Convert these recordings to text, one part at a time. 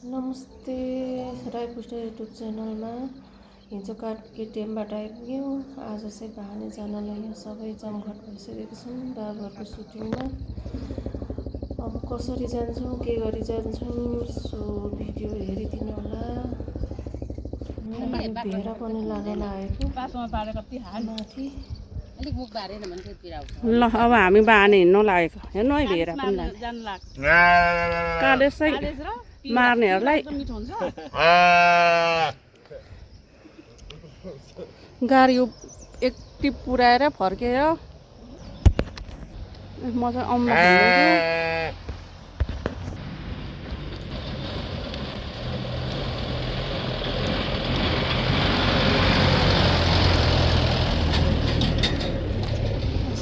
नमस्ते राईपुष्ट युट्युब च्यानलमा हिजो केटिएमबाट आइपुग्यौँ। आज चाहिँ भाने जानलाई यहाँ सबै जमघट भइसकेको छौँ बाबुहरूको सुटिङमा। अब कसरी जान्छौँ के गरी जान्छौँ सो भिडियो हेरिदिनु होला। भेरा पनि लागेर आएको माथि। ल अब हामी बाने हिँड्न लागेको हेर्नु है भेरा पनि कालेज चाहिँ मार्नेहरूलाई गाडी एक टिप पुऱ्याएर फर्केर मजा अम्ला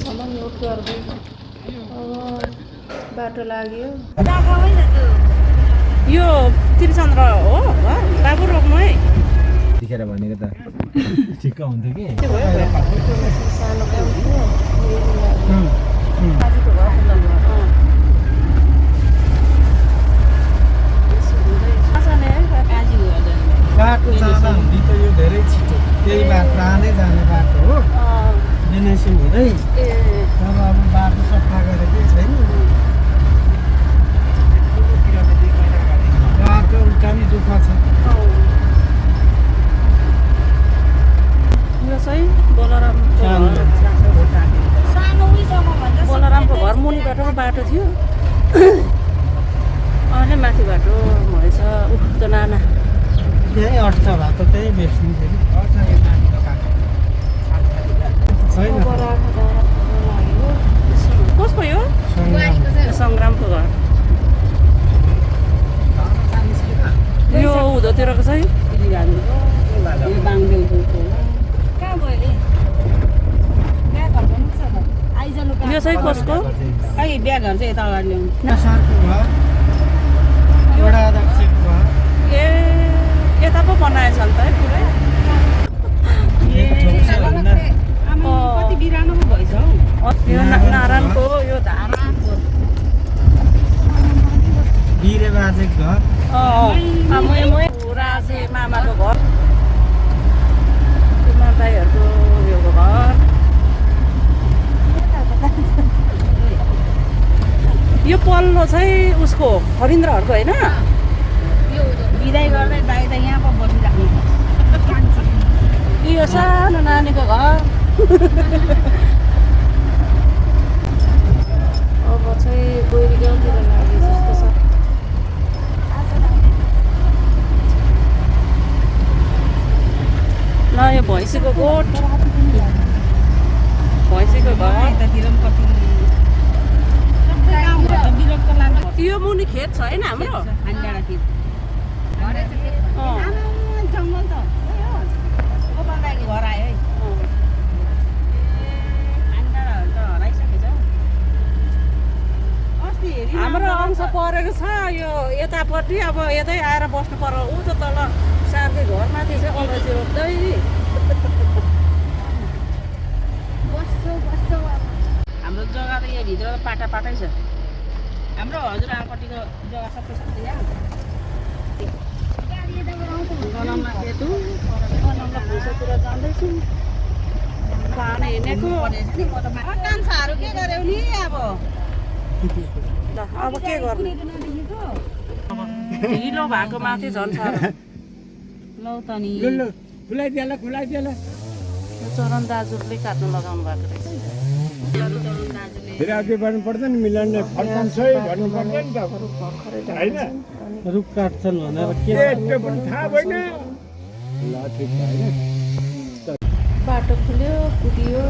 सामान लोड गर्दै बाटो लाग्यो। यो त्रिचन्द्र हो बाबु रोक्नु है देखेर भनेको त ठिक्क हुन्थ्यो कि सानो काम थियो बाटो जाँदा हुँदी त यो धेरै छिटो त्यही बाटो आँदै जाने बाटो हो एनएसएम हुँदै तर अब बाटो सफा गरेकै छैन। बाटो उल्टा नि दुःख छ। यो चाहिँ बलरामको घर मुनिबाटको बाटो थियो अहिले माथि बाटो भएछ उफ्त नाना त्यही अट्छ भए त त्यही बेच्नु छैन। कसको यो सङ्ग्रामको घर यो हुँदोतिरको चाहिँ यो चाहिँ कसको ब्यागहरू चाहिँ यता अगाडि ल्याउनु ए यता पो बनाएछ नि त है पुरै कति बिरानो पो भएछ हौ यो नारायणको यो धाराको बिरे बाजेको घर राजे मामाको घर तिम्रो दाइहरूको यो घर यो पल्लो चाहिँ उसको हरिन्द्रहरूको होइन यो बिदाई गर्दै दाइ त यहाँ पो बसिराख्नु यो सानो नानीको घर अब चाहिँ गोरी गाउँतिर लाग्यो जस्तो छ। ल यो भैँसीको गोठ भैँसीको घर यो मुनि खेत छैन हाम्रो जङ्गल त घर आयो है हाम्रो अंश परेको छ यो यतापट्टि अब यतै आएर बस्नु पर्यो ऊ त तल सारकै घरमाथि चाहिँ अलैँची रोप्दै हाम्रो जग्गा त यहाँ भित्र त पाटा पाटै छ हाम्रो हजुरआमापट्टिको जग्गा सबै सबै यहाँ गनाउमा खेत गनाउमा भुइँतिर जाँदैछु पानी हिँडेको कान्छाहरू के गर्यौ नि अब ल अब के गर्नु ढिलो भएको माथि झन् साह्रो लौ त नि खुलाइदिएला चरण दाजुले काट्नु लगाउनु भएको रहेछ फेरि अघि बढ्नु पर्दैन मिलाउने फर्कन्छ है भन्नु पर्दैन नि त होइन रुख काट्छन् भनेर के त्यो पनि थाहा भएन। ल ठिक होइन बाटो खुल्यो कुदियो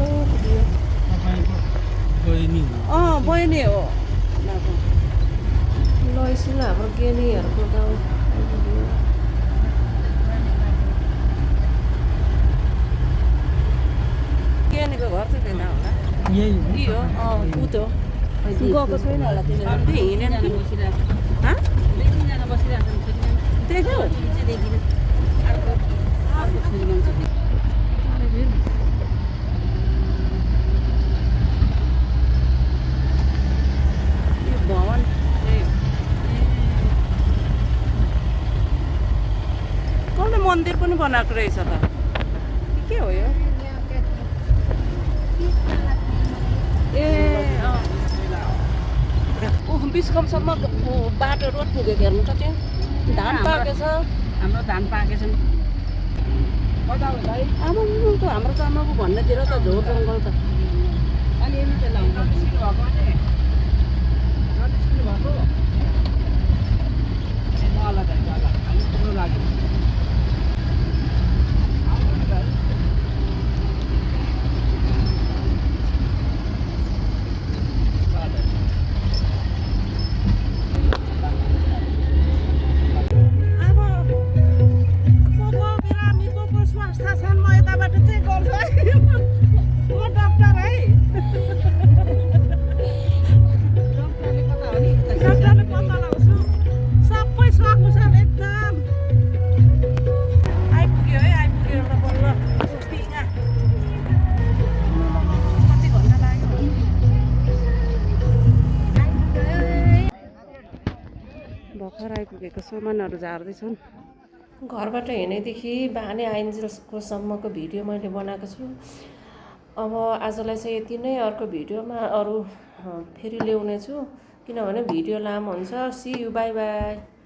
बहिनी हो ल यसो हाम्रो गेनीहरूको गाउँ आइपुग्यो। गेनीको घर चाहिँ त्यता होला यही हो ऊ त गएको छैन होला तिनीहरू हिँडेन देख्यो यो भवन मन्दिर पनि बनाएको रहेछ त के हो यो ए बिचकमसम्म बाटो रोड पुगेको हेर्नु त त्यो धान पाकेछ हाम्रो धान पाकेछन् आमा हाम्रो त आमाको भन्नेतिर त झोर जङ्गल त अलिअलि त्यसलाई भर्खर आइपुगेको सामानहरू झार्दैछन् घरबाट हिँडेदेखि बाने आइन्जेल्सको सम्मको भिडियो मैले बनाएको छु अब आजलाई चाहिँ यति नै अर्को भिडियोमा अरू फेरि ल्याउने छु किनभने भिडियो लामो हुन्छ सी यु बाई बाई